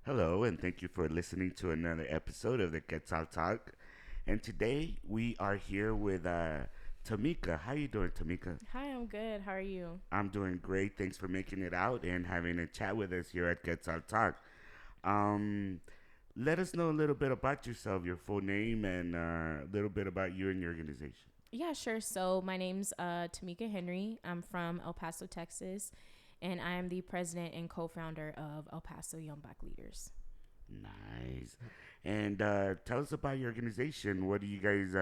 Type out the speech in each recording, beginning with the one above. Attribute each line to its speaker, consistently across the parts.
Speaker 1: Hello, and thank you for listening to another episode of the Quetzal Talk. And today we are here with Tamika. How you doing, Tamika?
Speaker 2: Hi, I'm good. How are you?
Speaker 1: I'm doing great. Thanks for making it out and having a chat with us here at Quetzal Talk. Um, Let us know a little bit about yourself, your full name, and a little bit about you and your organization.
Speaker 2: Yeah, sure. So my name's Tamieka Henry. I'm from El Paso, Texas, and I am the president and co-founder of El Paso Young Black Leaders.
Speaker 1: Nice. And tell us about your organization. What do you guys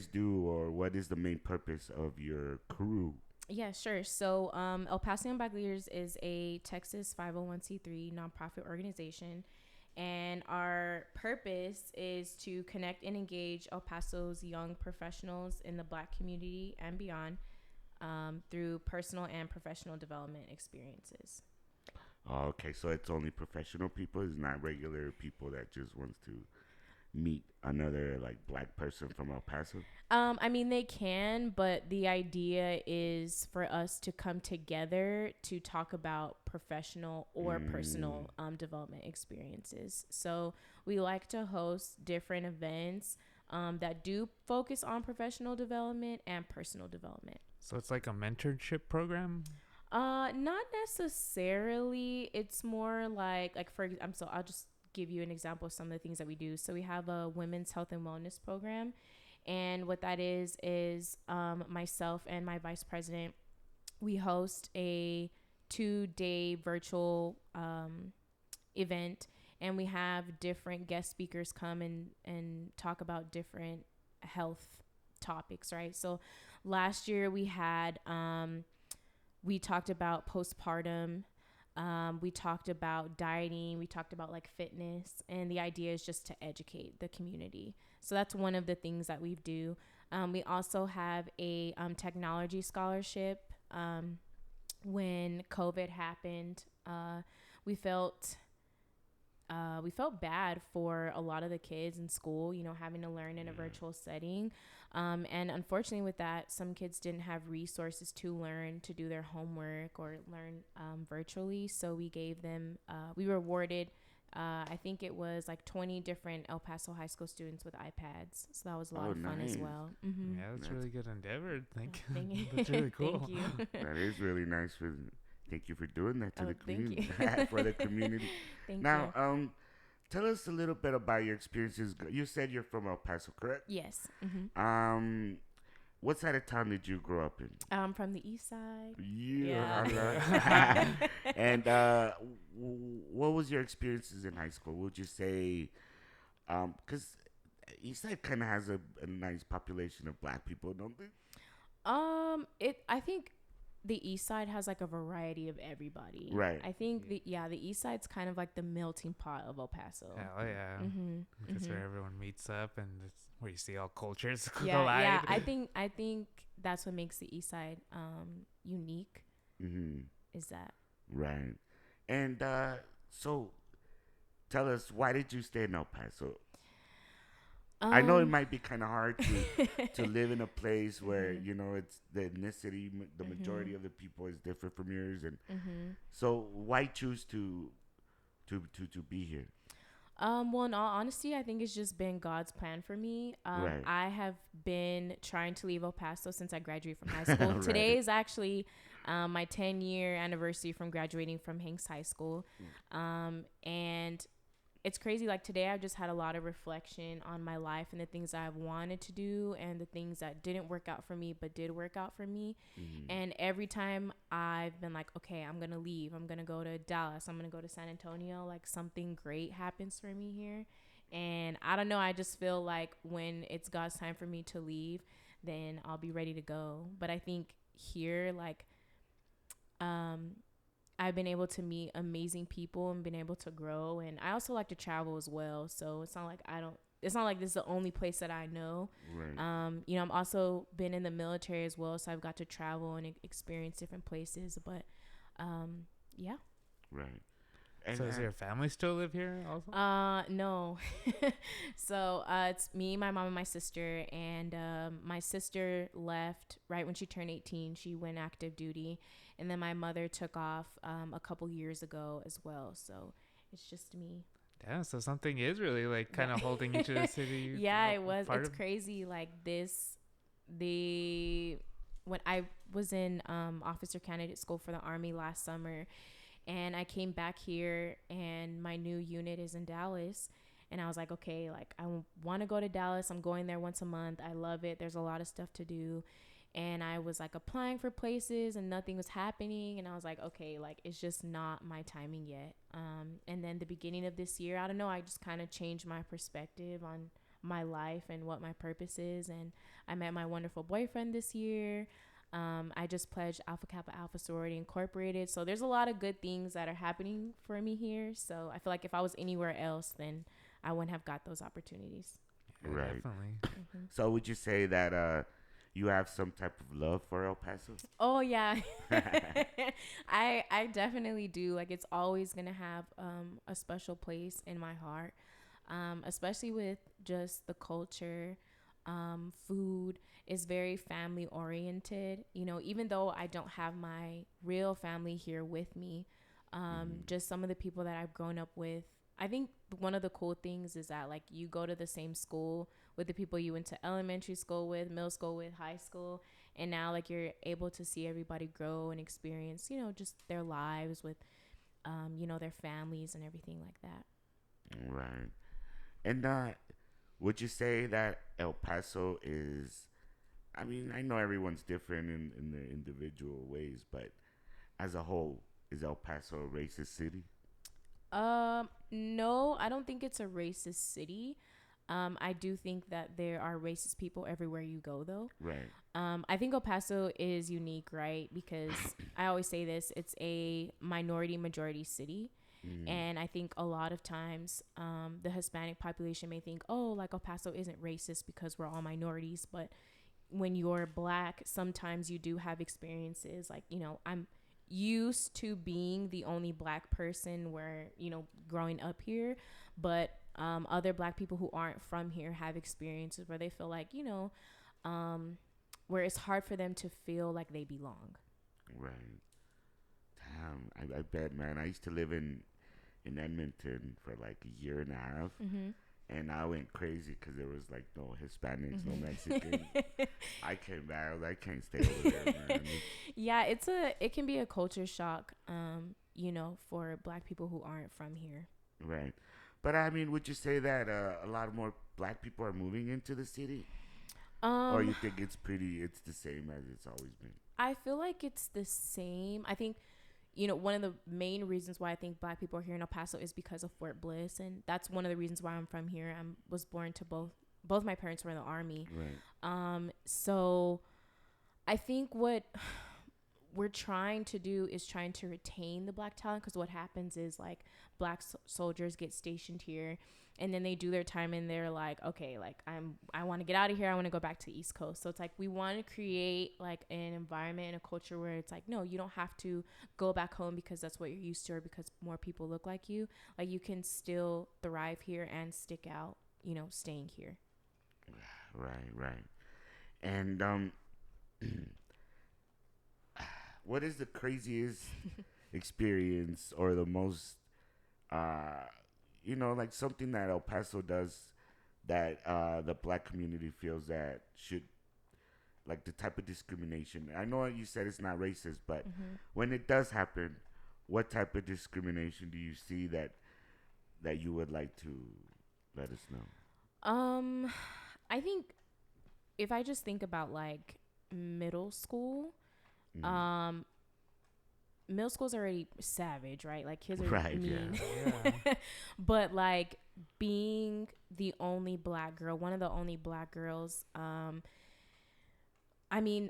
Speaker 1: do, or what is the main purpose of your crew?
Speaker 2: Yeah, sure. So El Paso Young Black Leaders is a Texas 501c3 nonprofit organization. And our purpose is to connect and engage El Paso's young professionals in the Black community and beyond through personal and professional development experiences.
Speaker 1: Oh, okay, so it's only professional people. It's not regular people that just wants to meet another like black person from El Paso.
Speaker 2: I mean, they can, but the idea is for us to come together to talk about professional or
Speaker 1: Mm,
Speaker 2: personal development experiences. So we like to host different events that do focus on professional development and personal development.
Speaker 3: So it's like a mentorship program.
Speaker 2: Not necessarily. It's more like for so I'll just give you an example of some of the things that we do. So we have a women's health and wellness program, and what that is myself and my vice president, we host a 2-day virtual event, and we have different guest speakers come and talk about different health topics, right? So last year we talked about postpartum. We talked about dieting. We talked about like fitness. And the idea is just to educate the community. So that's one of the things that we do. We also have a technology scholarship. When COVID happened, we felt we felt bad for a lot of the kids in school, having to learn in a virtual setting. And unfortunately, with that, some kids didn't have resources to learn to do their homework or learn virtually. So we gave them, we rewarded, I think it was like 20 different El Paso high school students with iPads. So that was a lot
Speaker 1: oh,
Speaker 2: of fun as
Speaker 1: nice.
Speaker 2: well. Mm-hmm.
Speaker 3: Yeah, that's a
Speaker 1: That's
Speaker 3: really good endeavor.
Speaker 2: Thank you.
Speaker 3: That's really cool.
Speaker 2: Thank you.
Speaker 1: that is really nice. Thank you for doing that to
Speaker 2: Oh,
Speaker 1: the
Speaker 2: thank
Speaker 1: community
Speaker 2: you.
Speaker 1: for the community.
Speaker 2: Thank
Speaker 1: Now,
Speaker 2: you.
Speaker 1: tell us a little bit about your experiences. You said you're from El Paso, correct?
Speaker 2: Yes. Mm-hmm.
Speaker 1: Um, what side of town did you grow up in?
Speaker 2: From the east side.
Speaker 1: Yeah,
Speaker 2: Yeah.
Speaker 1: I love. And what was your experiences in high school? Would you say, because East Side kind of has a nice population of black people, don't they?
Speaker 2: I think the east side has like a variety of everybody.
Speaker 1: Right.
Speaker 2: I think the east side's kind of like the melting pot of El Paso.
Speaker 3: Hell yeah.
Speaker 2: Mhm.
Speaker 3: That's
Speaker 2: Mhm.
Speaker 3: where everyone meets up and it's where you see all cultures
Speaker 2: Yeah,
Speaker 3: collide.
Speaker 2: yeah. I think that's what makes the east side unique.
Speaker 1: Mm-hmm.
Speaker 2: Is that
Speaker 1: Right. And so tell us, why did you stay in El Paso? I know it
Speaker 2: um
Speaker 1: might be kind of hard to live in a place where
Speaker 2: Mhm.
Speaker 1: it's the ethnicity, the majority
Speaker 2: Mhm.
Speaker 1: of the people is different from yours, and
Speaker 2: Mhm.
Speaker 1: so why choose to be here?
Speaker 2: Well, in all honesty, I think it's just been God's plan for me.
Speaker 1: Right.
Speaker 2: I have been trying to leave El Paso since I graduated from high school. Today
Speaker 1: Right.
Speaker 2: is actually my 10-year anniversary from graduating from Hanks High School. And it's crazy. Like today, I've just had a lot of reflection on my life and the things I've wanted to do and the things that didn't work out for me, but did work out for me.
Speaker 1: Mm-hmm.
Speaker 2: And every time I've been like, okay, I'm going to leave. I'm going to go to Dallas. I'm going to go to San Antonio. Like something great happens for me here. And I don't know. I just feel like when it's God's time for me to leave, then I'll be ready to go. But I think here, like, um, I've been able to meet amazing people and been able to grow. And I also like to travel as well. So it's not like I don't it's not like this is the only place that I know.
Speaker 1: Right.
Speaker 2: You know, I'm also been in the military as well, so I've got to travel and experience different places. But yeah.
Speaker 1: Right. And
Speaker 3: So, does your family still live here also?
Speaker 2: No. So it's me, my mom, and my sister. And my sister left right when she turned 18. She went active duty, and then my mother took off a couple years ago as well. So it's just me.
Speaker 3: Damn, so something is really like kind of holding you to the city.
Speaker 2: Yeah, it was.
Speaker 3: part
Speaker 2: It's
Speaker 3: of-
Speaker 2: crazy. Like this, the when I was in officer candidate school for the Army last summer, and I came back here, and my new unit is in Dallas. And I was like, okay, like I want to go to Dallas. I'm going there once a month. I love it. There's a lot of stuff to do. And I was like applying for places and nothing was happening. And I was like, okay, like it's just not my timing yet. And then the beginning of this year, I don't know, I just kind of changed my perspective on my life and what my purpose is. And I met my wonderful boyfriend this year. I just pledged Alpha Kappa Alpha Sorority Incorporated. So there's a lot of good things that are happening for me here. So I feel like if I was anywhere else, then I wouldn't have got those opportunities.
Speaker 3: Yeah,
Speaker 1: Right.
Speaker 3: Definitely.
Speaker 1: So would you say that you have some type of love for El Paso?
Speaker 2: Oh yeah. I definitely do. Like it's always gonna have a special place in my heart. Especially with just the culture. Food is very family oriented. You know, even though I don't have my real family here with me, just some of the people that I've grown up with. I think one of the cool things is that like you go to the same school with the people you went to elementary school with, middle school with, high school, and now like you're able to see everybody grow and experience, you know, just their lives with, you know, their families and everything like that.
Speaker 1: Right. And would you say that El Paso is? I mean, I know everyone's different in their individual ways, but as a whole, is El Paso a racist city?
Speaker 2: No, I don't think it's a racist city. I do think that there are racist people everywhere you go, though.
Speaker 1: Right.
Speaker 2: I think El Paso is unique, right? Because I always say this, it's a minority majority city. And I think a lot of times the Hispanic population may think, oh, like El Paso isn't racist because we're all minorities. But when you're black, sometimes you do have experiences like, you know, I'm used to being the only black person where, you know, growing up here. But other black people who aren't from here have experiences where they feel like, you know, where it's hard for them to feel like they belong.
Speaker 1: Right. Damn. I bet, man. I used to live in Edmonton for like a year and a half. And I went crazy because there was like no Hispanics, no Mexicans. I came back. I was like, I can't stay over there, man.
Speaker 2: Yeah, it can be a culture shock, you know, for black people who aren't from here.
Speaker 1: Right. But I mean, would you say that a lot more black people are moving into the city? Or you think it's the same as it's always been?
Speaker 2: I feel like it's the same. I think, you know, one of the main reasons why I think black people are here in El Paso is because of Fort Bliss. And that's one of the reasons why I'm from here. I was born to both my parents were in the Army.
Speaker 1: Right.
Speaker 2: So I think what we're trying to do is trying to retain the black talent, because what happens is like black soldiers get stationed here and then they do their time and they're like, okay, like I want to get out of here, I want to go back to the East Coast. So it's like we want to create like an environment and a culture where it's like, no, you don't have to go back home because that's what you're used to or because more people look like you. Like you can still thrive here and stick out, you know, staying here.
Speaker 1: Right. And what is the craziest experience or the most you know, like something that El Paso does that the black community feels that should, like the type of discrimination? I know you said it's not racist, but when it does happen, what type of discrimination do you see that you would like to let us know?
Speaker 2: I think if I just think about like middle school, middle school's already savage, right? Like kids are
Speaker 1: Right,
Speaker 2: mean.
Speaker 3: Yeah.
Speaker 2: But like being the only black girl, one of the only black girls, I mean,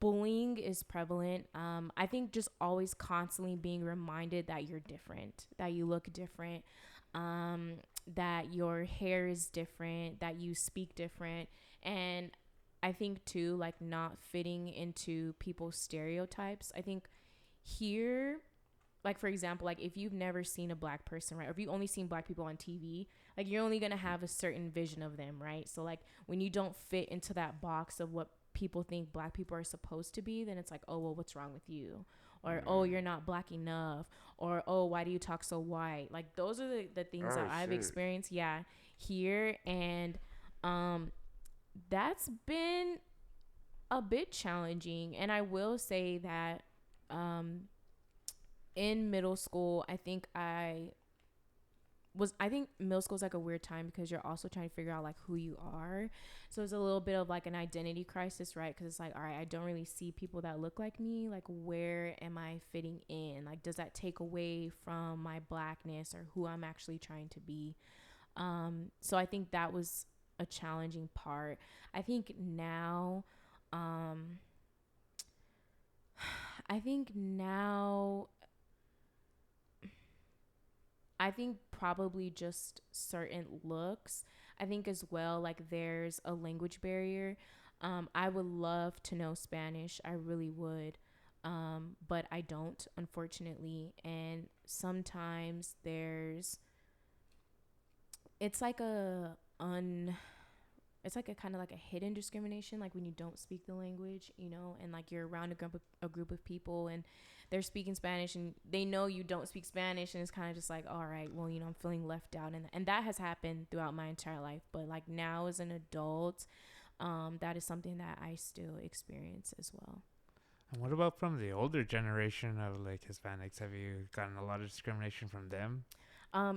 Speaker 2: bullying is prevalent. I think just always constantly being reminded that you're different, that you look different. that your hair is different, that you speak different. And I think too, like not fitting into people's stereotypes. I think here, like for example, like if you've never seen a black person, right, or if you've only seen black people on TV, like you're only gonna have a certain vision of them, right? So like when you don't fit into that box of what people think black people are supposed to be, then it's like, oh well, what's wrong with you? Or oh, you're not black enough, or oh, why do you talk so white? Like those are the things
Speaker 1: Oh
Speaker 2: that I've
Speaker 1: shit.
Speaker 2: experienced, yeah, here. And um that's been a bit challenging. And I will say that um in middle school, I think middle school is like a weird time because you're also trying to figure out like who you are. So it's a little bit of like an identity crisis, right? Because it's like, all right, I don't really see people that look like me. Like, where am I fitting in? Like, does that take away from my blackness or who I'm actually trying to be? So I think that was a challenging part. I think now, um, I think now I think probably just certain looks. I think as well, like there's a language barrier. I would love to know Spanish. I really would. But I don't, unfortunately. And sometimes it's like it's like a kind of like a hidden discrimination, like when you don't speak the language, and like you're around a group of people and they're speaking Spanish and they know you don't speak Spanish, and it's kind of just like, all right, well, I'm feeling left out. And that has happened throughout my entire life, but like now as an adult, that is something that I still experience as well.
Speaker 3: And what about from the older generation of like Hispanics? Have you gotten a lot of discrimination from them?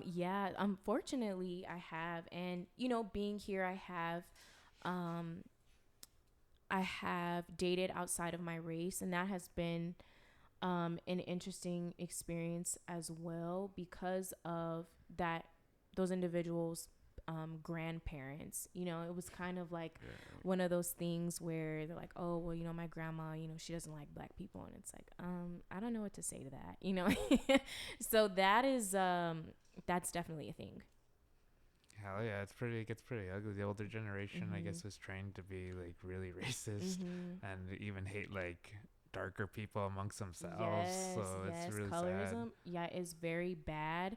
Speaker 2: Yeah, unfortunately I have. And being here, um I have dated outside of my race, and that has been an interesting experience as well because of that, those individuals grandparents. It was kind of like one of those things where they're like, oh well, my grandma, she doesn't like black people, and it's like, I don't know what to say to that. So that's definitely a thing.
Speaker 3: Hell yeah, it gets pretty ugly. The older generation, I guess, was trained to be like really racist and even hate like darker people amongst themselves. So it's really sad.
Speaker 2: Colorism, yeah, is very bad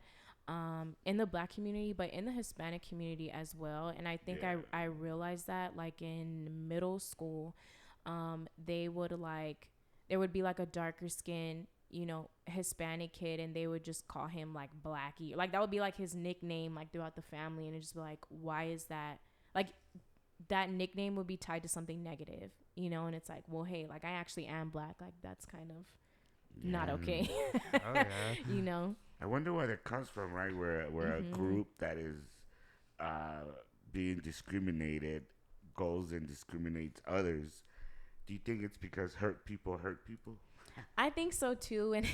Speaker 2: in the black community, but in the Hispanic community as well. And I think I realized that like in middle school, they would like, there would be like a darker skin, Hispanic kid, and they would just call him like Blackie. Like that would be like his nickname, like throughout the family, and it just be like, why is that? Like that nickname would be tied to something negative, and it's like, well, hey, like I actually am black. Like that's kind of not okay.
Speaker 3: Oh yeah.
Speaker 1: I wonder where that comes from, right? Where a group that is uh, being discriminated goes and discriminates others. Do you think it's because hurt people hurt people?
Speaker 2: I think so too. And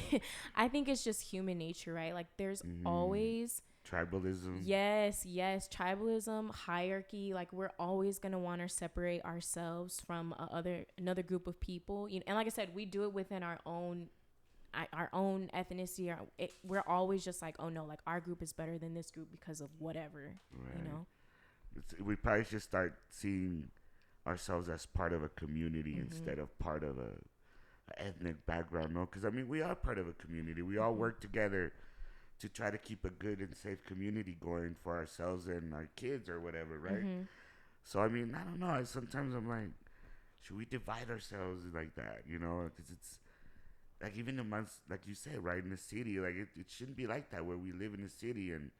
Speaker 2: I think it's just human nature, right? Like there's always
Speaker 1: Tribalism.
Speaker 2: yes, tribalism, hierarchy. Like we're always going to want to separate ourselves from another group of people. And like I said, we do it within our own ethnicity. We're always just like, oh no, like our group is better than this group because of whatever,
Speaker 1: Right. We probably should start seeing ourselves as part of a community instead of part of a ethnic background, no? Because I mean, we are part of a community. We all work together to try to keep a good and safe community going for ourselves and our kids or whatever, right? So I mean, I don't know. Sometimes I'm like, should we divide ourselves like that? Because it's like even amongst, like you said, right, in the city, like it shouldn't be like that where we live in the city and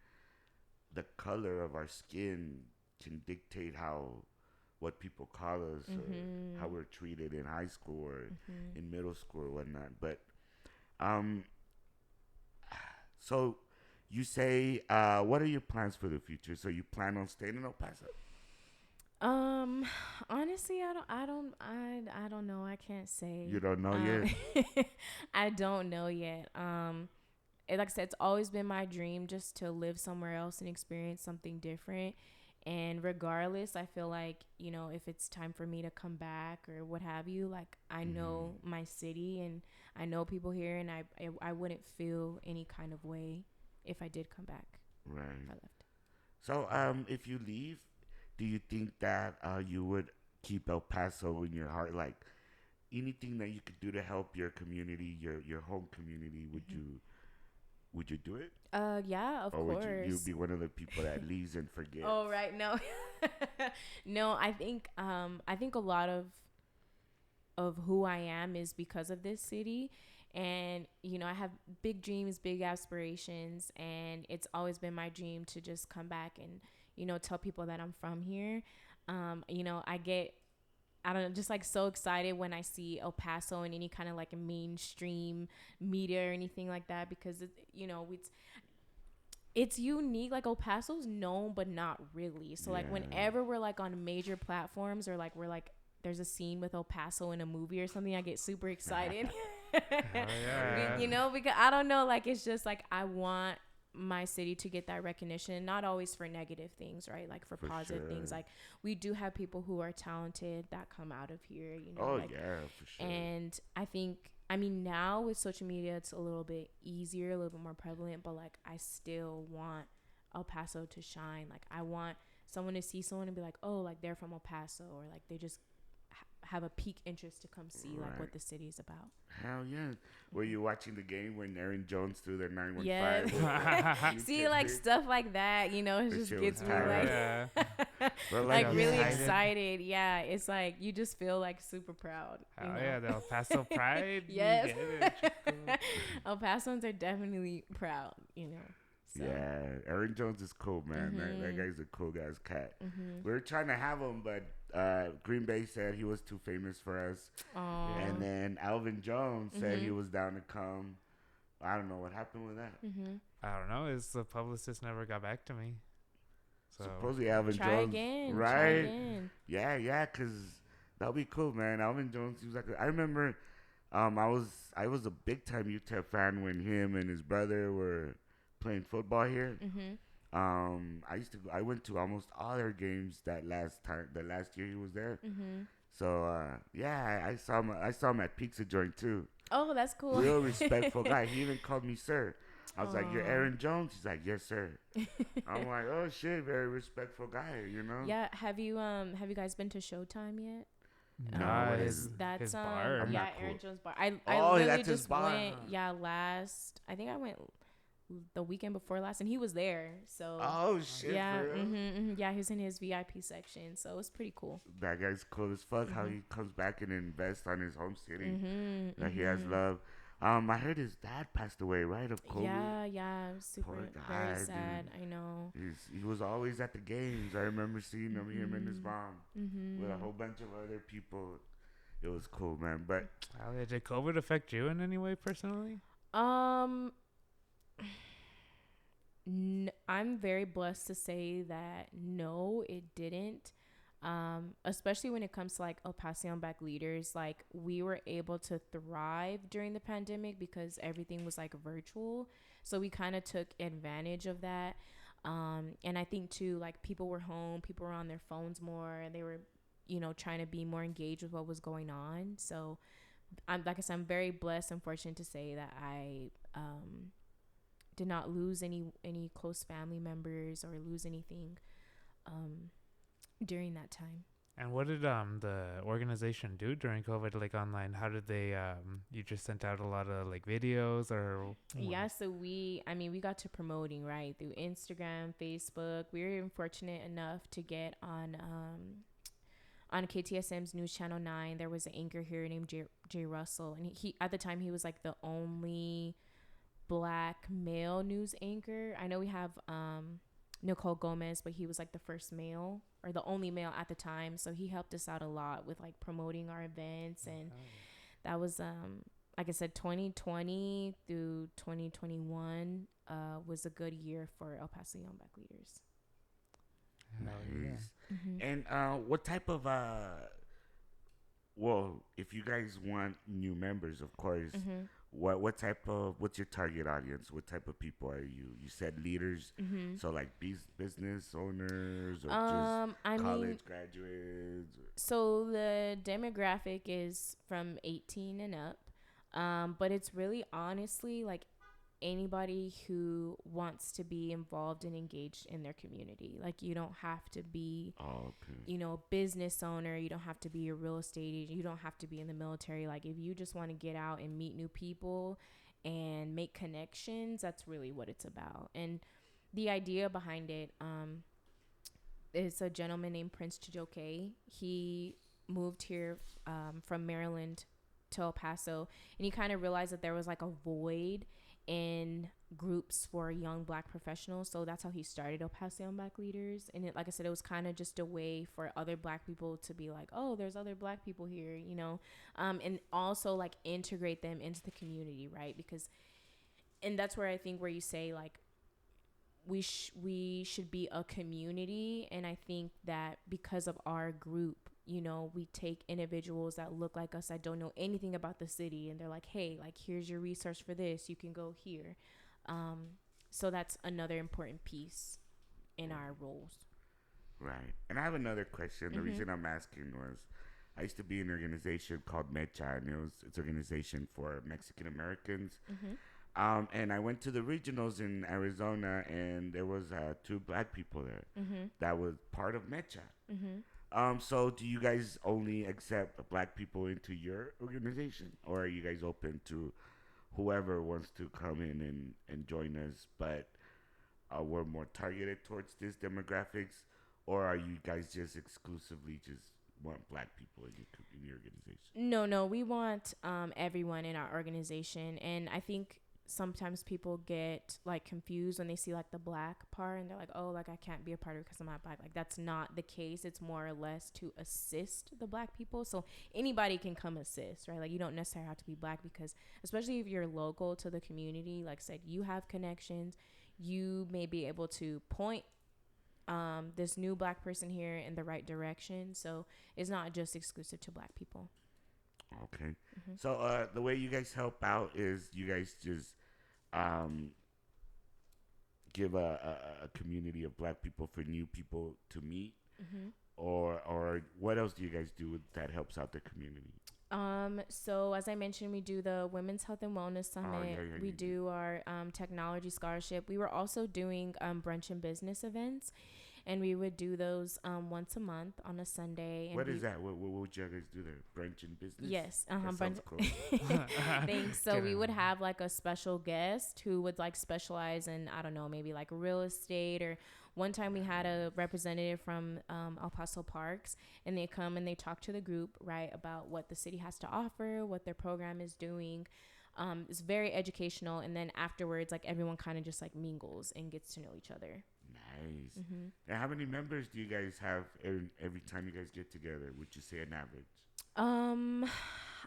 Speaker 1: the color of our skin can dictate what people call us or how we're treated in high school or in middle school or whatnot. But so you say, what are your plans for the future? So you plan on staying in El Paso?
Speaker 2: Honestly, I don't know. I can't say.
Speaker 1: You don't know yet?
Speaker 2: I don't know yet. Like I said, it's always been my dream just to live somewhere else and experience something different. And regardless, I feel like, if it's time for me to come back or what have you, like I know my city and I know people here, and I wouldn't feel any kind of way if I did come back.
Speaker 1: Right.
Speaker 2: If I left.
Speaker 1: So, if you leave, do you think that you would keep El Paso in your heart? Like anything that you could do to help your community, your home community, would you do it?
Speaker 2: Yeah, of
Speaker 1: Or would you
Speaker 2: course.
Speaker 1: be one of the people that leaves and forgets?
Speaker 2: Oh, right. No. No, I think a lot of who I am is because of this city. And, I have big dreams, big aspirations, and it's always been my dream to just come back and, tell people that I'm from here. I don't know, just like so excited when I see El Paso in any kind of like a mainstream media or anything like that, because, it's unique. Like El Paso's known, but not really. So like
Speaker 1: Yeah.
Speaker 2: whenever we're like on major platforms, or like we're like there's a scene with El Paso in a movie or something, I get super excited.
Speaker 3: Oh yeah.
Speaker 2: Because I don't know, like it's just like I want my city to get that recognition, not always for negative things, right? Like for
Speaker 1: For
Speaker 2: positive things.
Speaker 1: sure.
Speaker 2: Like we do have people who are talented that come out of here,
Speaker 1: Oh
Speaker 2: like,
Speaker 1: yeah, for sure.
Speaker 2: and I mean, now with social media, it's a little bit easier, a little bit more prevalent, but like I still want El Paso to shine. Like I want someone to see someone and be like, oh, like they're from El Paso, or like they just have a peak interest to come see like
Speaker 1: Right.
Speaker 2: what the city is about.
Speaker 1: Hell yeah. Were you watching the game when Aaron Jones threw their 915?
Speaker 2: Yes.
Speaker 1: You
Speaker 2: See,
Speaker 1: kid
Speaker 2: like
Speaker 1: me?
Speaker 2: stuff like that, it
Speaker 1: That
Speaker 2: just
Speaker 1: shit was
Speaker 2: gets me
Speaker 3: Oh
Speaker 1: tight.
Speaker 3: yeah.
Speaker 1: But
Speaker 2: like
Speaker 1: like,
Speaker 2: really
Speaker 1: yeah.
Speaker 2: excited. Yeah, it's like you just feel like super proud.
Speaker 3: Oh yeah, the El Paso Pride. You
Speaker 2: Yes.
Speaker 3: get it. Cool.
Speaker 2: El Pasoans are definitely proud. So.
Speaker 1: Yeah, Aaron Jones is cool, man. That
Speaker 2: Mhm.
Speaker 1: guy's a cool guy's cat.
Speaker 2: Mhm.
Speaker 1: We were trying to have him, but Green Bay said he was too famous for us.
Speaker 2: Aw.
Speaker 1: And then Alvin Jones said he
Speaker 2: Mhm.
Speaker 1: was down to come. I don't know what happened with that.
Speaker 2: Mhm.
Speaker 3: I don't know. Is the publicist never got back to me? So
Speaker 1: Supposedly Alvin
Speaker 2: Try
Speaker 1: Jones,
Speaker 2: again. Try
Speaker 1: right?
Speaker 2: again.
Speaker 1: Yeah, cause that'll be cool, man. Alvin Jones, he was like, I remember, I was a big time UTEP fan when him and his brother were playing football here.
Speaker 2: Mhm.
Speaker 1: I went to almost all their games the last year he was there.
Speaker 2: Mhm.
Speaker 1: So yeah, I saw him at Pizza Joint too.
Speaker 2: Oh, that's cool.
Speaker 1: Real respectful guy. He even called me sir. I was like, "You're
Speaker 2: Aw.
Speaker 1: Aaron Jones." He's like, "Yes, sir." I'm like, "Oh shit, very respectful guy."
Speaker 2: Yeah. Have you guys been to Showtime yet?
Speaker 1: No, what
Speaker 3: his
Speaker 1: is it?
Speaker 2: That's
Speaker 3: his bar.
Speaker 1: I'm
Speaker 2: yeah,
Speaker 1: not cool.
Speaker 2: Aaron Jones bar. I
Speaker 1: Oh,
Speaker 2: literally
Speaker 1: that's his
Speaker 2: just
Speaker 1: bar,
Speaker 2: went,
Speaker 1: huh?
Speaker 2: yeah, I think I went the weekend before last, and he was there. So
Speaker 1: Oh shit,
Speaker 2: yeah,
Speaker 1: for real?
Speaker 2: yeah, he's in his VIP section, so it was pretty cool.
Speaker 1: That guy's cool as fuck. How he comes back and invests on his home city. That he has love. I heard his dad passed away, right, of COVID.
Speaker 2: Yeah, super,
Speaker 1: Poor
Speaker 2: very
Speaker 1: guy,
Speaker 2: sad.
Speaker 1: dude.
Speaker 2: I know.
Speaker 1: He was always at the games. I remember seeing him and his mom with a
Speaker 2: Mhm.
Speaker 1: whole bunch of other people. It was cool, man. But
Speaker 3: Oh, yeah, did COVID affect you in any way personally?
Speaker 2: Um, I'm very blessed to say that no, it didn't. Especially when it comes to like Paso Young Black Leaders, like we were able to thrive during the pandemic because everything was like virtual. So we kind of took advantage of that. And I think too, like people were home, people were on their phones more, and they were, trying to be more engaged with what was going on. So I'm like I said, I'm very blessed and fortunate to say that I did not lose any close family members or lose anything um, during that time.
Speaker 3: And what did the organization do during COVID, like online? How did they you just sent out a lot of like videos or
Speaker 2: Yeah, so we got to promoting right through Instagram, Facebook. We were even fortunate enough to get on KTSM's News Channel 9. There was an anchor here named Jay Russell, and he at the time he was like the only Black male news anchor. I know we have Nicole Gomez, but he was like the first male or the only male at the time, so he helped us out a lot with like promoting our events. And that was like I said, 2020 through 2021 was a good year for El Paso Young Black Leaders.
Speaker 1: nice.
Speaker 2: Mm-hmm.
Speaker 1: And what type of well, if you guys want new members, of course,
Speaker 2: Mm-hmm.
Speaker 1: what's your target audience? What type of people are you? You said leaders,
Speaker 2: Mm-hmm.
Speaker 1: so like business owners or
Speaker 2: I
Speaker 1: just college
Speaker 2: mean,
Speaker 1: graduates.
Speaker 2: so the demographic is from 18 and up, but it's really honestly like anybody who wants to be involved and engaged in their community. Like, you don't have to be, a business owner. You don't have to be a real estate agent. You don't have to be in the military. Like, if you just want to get out and meet new people and make connections, that's really what it's about. And the idea behind it is a gentleman named Prince Chijoke. He moved here from Maryland to El Paso, and he kind of realized that there was like a void in groups for young Black professionals. So that's how he started El Paso Young Black Leaders. And it, like I said, it was kind of just a way for other Black people to be like, oh, there's other Black people here, and also like integrate them into the community, right? Because, and that's where I think where you say like we should be a community. And I think that because of our group, we take individuals that look like us, that don't know anything about the city, and they're like, hey, like, here's your resource for this. You can go here. So that's another important piece in our roles.
Speaker 1: Right. And I have another question. The reason I'm asking was I used to be in an organization called MECHA, and it's an organization for Mexican Americans. And I went to the regionals in Arizona, and there was 2 Black people there that was part of MECHA. So do you guys only accept Black people into your organization, or are you guys open to whoever wants to come in and join us, but we're more targeted towards this demographics, or are you guys just exclusively just want Black people in your organization?
Speaker 2: No, we want everyone in our organization. And I think sometimes people get like confused when they see like the Black part, and they're like, oh, like I can't be a part of it because I'm not Black. Like, that's not the case. It's more or less to assist the Black people. So anybody can come assist, right? Like, you don't necessarily have to be Black, because especially if you're local to the community, like I said, you have connections. You may be able to point this new Black person here in the right direction. So it's not just exclusive to Black people.
Speaker 1: Okay. So the way you guys help out is you guys just give a community of Black people for new people to meet, or what else do you guys do that helps out the community?
Speaker 2: So as I mentioned, we do the Women's Health and Wellness Summit. We do our technology scholarship. We were also doing brunch and business events, and we would do those once a month on a Sunday. And
Speaker 1: what is that? What would you guys do there? Brunch and business?
Speaker 2: Yes.
Speaker 1: Sounds cool.
Speaker 2: Thanks. So we would have like a special guest who would like specialize in, I don't know, maybe like real estate. Or one time we had a representative from El Paso Parks, and they come and they talk to the group, right, about what the city has to offer, what their program is doing. It's very educational. And then afterwards, like, everyone kind of just like mingles and gets to know each other.
Speaker 1: Nice. And how many members do you guys have every time you guys get together? Would you say an average?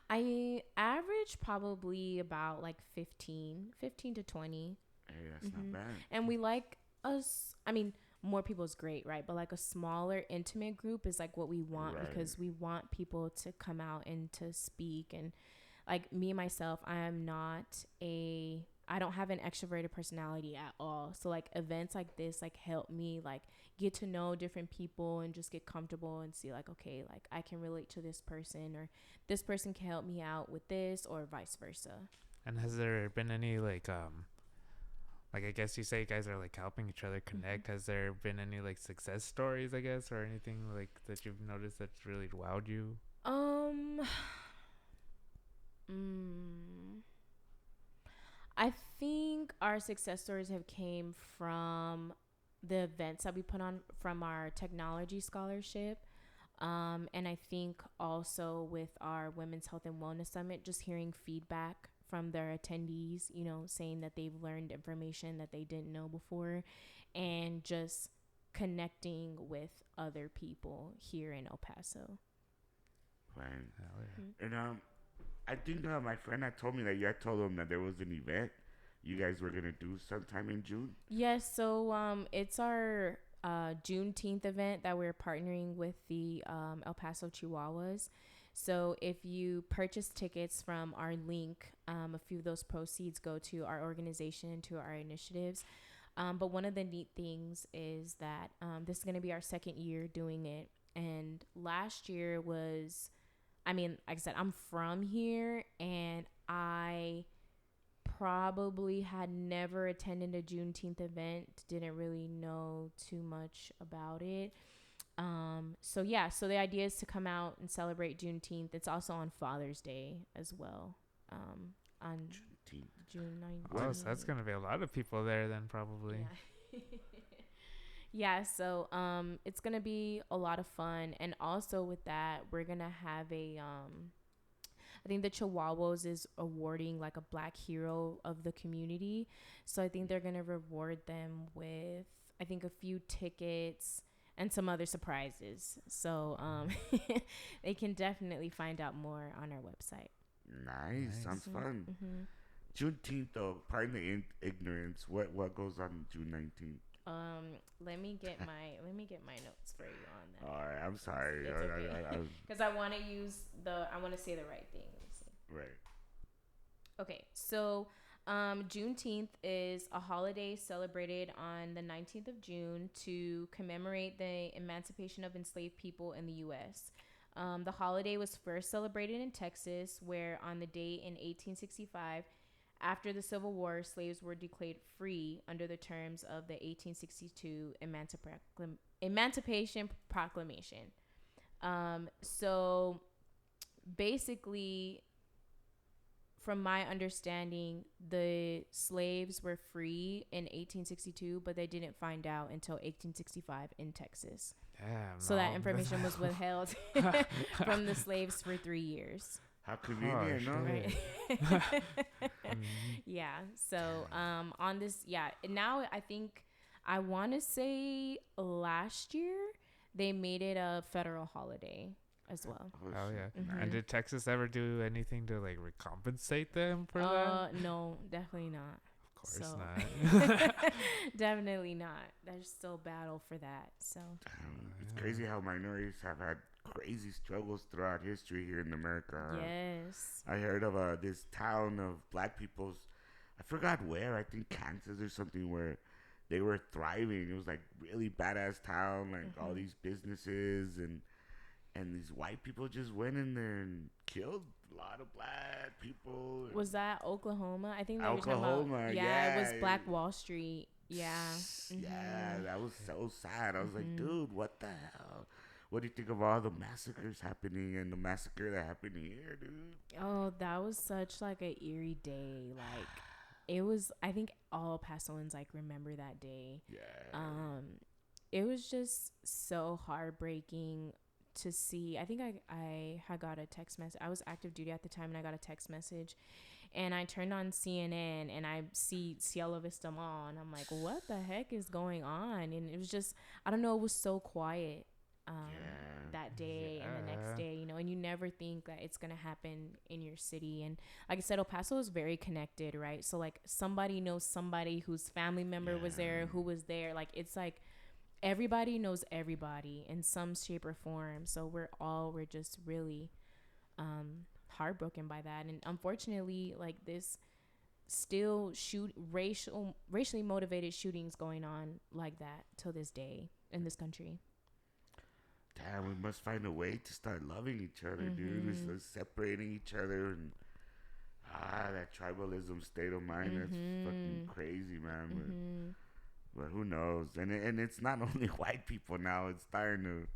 Speaker 2: I average probably about like 15 to 20.
Speaker 1: Hey, that's not bad.
Speaker 2: And we like us, I mean, more people is great, right? But like a smaller, intimate group is like what we want, right? Because we want people to come out and to speak. And like me, myself, I don't have an extroverted personality at all. So like events like this like help me like get to know different people and just get comfortable and see like, okay, like I can relate to this person, or this person can help me out with this, or vice versa.
Speaker 3: And has there been any like I guess you say you guys are like helping each other connect. Has there been any like success stories, I guess, or anything like that you've noticed that's really wowed you?
Speaker 2: I think our success stories have came from the events that we put on from our technology scholarship. And I think also with our Women's Health and Wellness Summit, just hearing feedback from their attendees, saying that they've learned information that they didn't know before, and just connecting with other people here in El Paso.
Speaker 1: Right. And I think my friend had told me that you had told him that there was an event you guys were going to do sometime in June.
Speaker 2: Yes, so it's our Juneteenth event that we're partnering with the El Paso Chihuahuas. So if you purchase tickets from our link, a few of those proceeds go to our organization, to our initiatives. But one of the neat things is that this is going to be our second year doing it. And last year was, like I said, I'm from here, and I probably had never attended a Juneteenth event, didn't really know too much about it. So yeah, so the idea is to come out and celebrate Juneteenth. It's also on Father's Day as well. On June 19th.
Speaker 3: Oh, so that's gonna be a lot of people there then, probably.
Speaker 2: Yeah. Yeah, so it's gonna be a lot of fun, and also with that, we're gonna have I think the Chihuahuas is awarding like a Black hero of the community, so I think they're gonna reward them with I think a few tickets and some other surprises. So they can definitely find out more on our website.
Speaker 1: Nice. Sounds fun. Juneteenth, though, pardon the ignorance. What goes on June 19th?
Speaker 2: Let me get my notes for you on that.
Speaker 1: All right, I'm sorry.
Speaker 2: Because I want to say the right thing.
Speaker 1: Right.
Speaker 2: Okay, so Juneteenth is a holiday celebrated on the 19th of June to commemorate the emancipation of enslaved people in the U.S. The holiday was first celebrated in Texas, where on the day in 1865, after the Civil War, slaves were declared free under the terms of the 1862 Emancipation Proclamation. So basically, from my understanding, the slaves were free in 1862, but they didn't find out until 1865 in Texas.
Speaker 3: Damn,
Speaker 2: so that information was withheld from the slaves for 3 years.
Speaker 1: How convenient, no?
Speaker 2: Right. Yeah. So on this, now I think I want to say last year they made it a federal holiday as well.
Speaker 3: Oh yeah. And did Texas ever do anything to like recompensate them for that?
Speaker 2: No, definitely not.
Speaker 3: Of course not.
Speaker 2: Definitely not. There's still battle for that. So
Speaker 1: it's crazy how minorities have had crazy struggles throughout history here in America.
Speaker 2: Yes.
Speaker 1: I heard of this town of Black people's, I forgot where, I think Kansas or something, where they were thriving. It was like really badass town, like all these businesses and these white people just went in there and killed a lot of Black people.
Speaker 2: Was that Oklahoma? I think
Speaker 1: Oklahoma. Yeah,
Speaker 2: it was Black Wall Street. Yeah.
Speaker 1: Yeah, that was so sad. I was like, dude, what the hell? What do you think of all the massacres happening and the massacre that happened here, dude?
Speaker 2: Oh, that was such like a eerie day. Like it was. I think all Pasoans like remember that day.
Speaker 1: Yeah.
Speaker 2: It was just so heartbreaking to see. I think I had got a text message. I was active duty at the time, and I got a text message, and I turned on CNN, and I see Cielo Vista Mall, and I'm like, what the heck is going on? And it was just, I don't know, it was so quiet. That day and the next day, and you never think that it's gonna happen in your city. And like I said, El Paso is very connected, right? So like somebody knows somebody whose family member was there, who was there. Like it's like everybody knows everybody in some shape or form. So we're just really heartbroken by that. And unfortunately, like this still racially motivated shootings going on like that till this day in this country.
Speaker 1: Damn, we must find a way to start loving each other, dude. We start separating each other, and that tribalism state of mind, that's fucking crazy, man. But who knows? And it's not only white people now. It's starting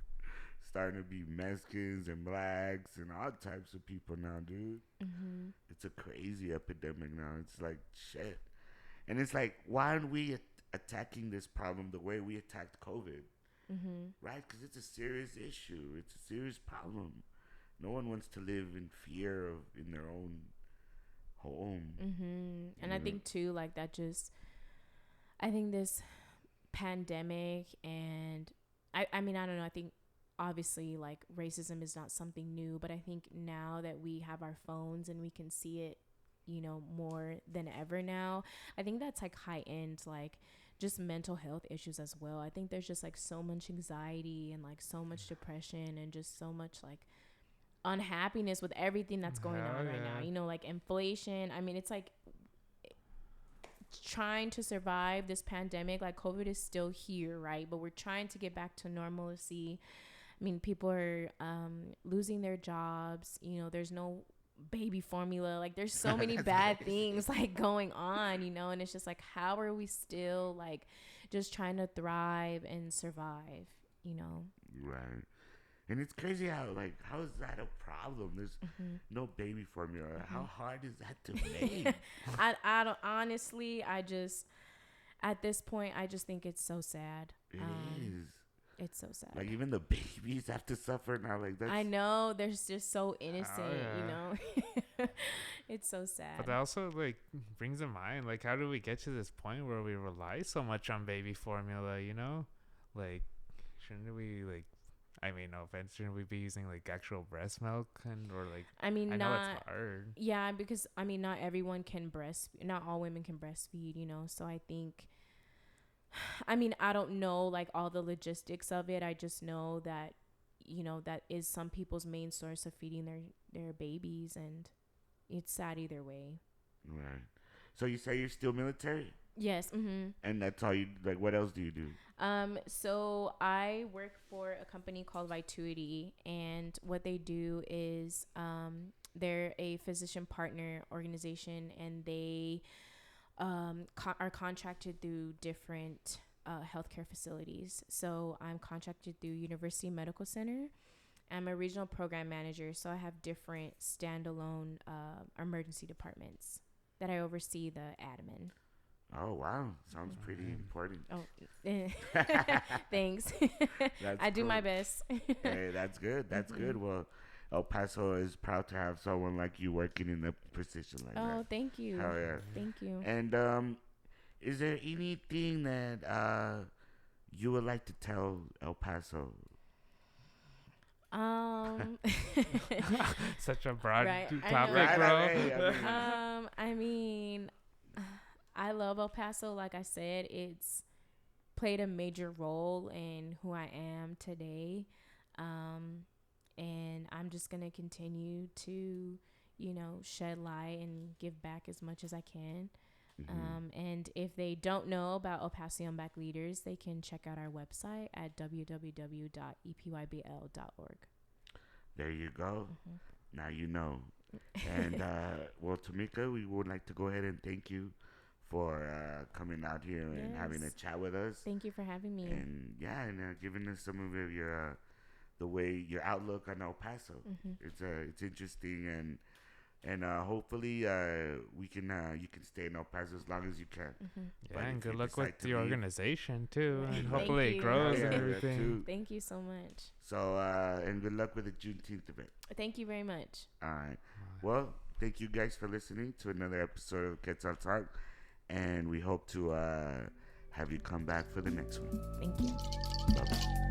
Speaker 1: to be Mexicans and Blacks and all types of people now, dude. It's a crazy epidemic now. It's like shit, and it's like, why aren't we attacking this problem the way we attacked COVID? Right? Because it's a serious issue. It's a serious problem. No one wants to live in fear in their own home.
Speaker 2: And I think too, like that just, I think this pandemic, and I mean, I don't know, I think obviously like racism is not something new, but I think now that we have our phones and we can see it, more than ever now, I think that's like high end, like just mental health issues as well. I think there's just like so much anxiety and like so much depression and just so much like unhappiness with everything that's going on right now. Like inflation. I mean, it's like trying to survive this pandemic. Like COVID is still here, right? But we're trying to get back to normalcy. I mean, people are losing their jobs. There's no baby formula. Like there's so many bad things like going on, you know, and it's just like, how are we still like just trying to thrive and survive, you know?
Speaker 1: Right. And it's crazy how is that a problem? There's no baby formula. How hard is that to make?
Speaker 2: I don't honestly, at this point I just think it's so sad.
Speaker 1: It is.
Speaker 2: It's so sad.
Speaker 1: Like even the babies have to suffer now. Like that's
Speaker 2: I know, they're just so innocent, you know. It's so sad.
Speaker 3: But that also like brings in mind, like, how do we get to this point where we rely so much on baby formula, you know? Like, shouldn't we like, I mean, no offense, shouldn't we be using like actual breast milk or like?
Speaker 2: I mean,
Speaker 3: I know it's hard.
Speaker 2: Yeah, because I mean, not everyone can not all women can breastfeed, you know. So I think, I mean, I don't know like all the logistics of it. I just know that, you know, that is some people's main source of feeding their babies, and it's sad either way.
Speaker 1: right. So you say you're still military?
Speaker 2: Yes.
Speaker 1: And that's all you like. What else do you do?
Speaker 2: So I work for a company called Vituity, and what they do is they're a physician partner organization, and they are contracted through different healthcare facilities. So I'm contracted through University Medical Center. I'm a regional program manager, so I have different standalone emergency departments that I oversee the admin.
Speaker 1: Oh wow, sounds pretty important.
Speaker 2: Oh, thanks.
Speaker 1: That's
Speaker 2: I do
Speaker 1: cool.
Speaker 2: my best.
Speaker 1: Hey, that's good. That's good. Well, El Paso is proud to have someone like you working in a position like that.
Speaker 2: Oh, thank you.
Speaker 1: Hell yeah.
Speaker 2: Thank you.
Speaker 1: And is there anything that you would like to tell El Paso?
Speaker 3: Such a broad
Speaker 2: Right,
Speaker 3: topic, bro.
Speaker 2: I mean, I love El Paso. Like I said, it's played a major role in who I am today. And I'm just going to continue to, you know, shed light and give back as much as I can. And if they don't know about Paso Young Black Leaders, they can check out our website at www.epybl.org.
Speaker 1: There you go. Now you know. And well, Tamieka, we would like to go ahead and thank you for coming out here and having a chat with us.
Speaker 2: Thank you for having me.
Speaker 1: And giving us some of your the way your outlook on El Paso. It's interesting, and hopefully we can you can stay in El Paso as long as you can.
Speaker 3: Yeah, and good luck with the organization too, and hopefully
Speaker 2: Thank
Speaker 3: it grows
Speaker 2: you.
Speaker 3: and everything.
Speaker 2: Thank you so much.
Speaker 1: So and good luck with the Juneteenth event.
Speaker 2: Thank you very much.
Speaker 1: All right. Well, thank you guys for listening to another episode of Quetzal Talk, and we hope to have you come back for the next one.
Speaker 2: Thank you.
Speaker 1: Bye-bye.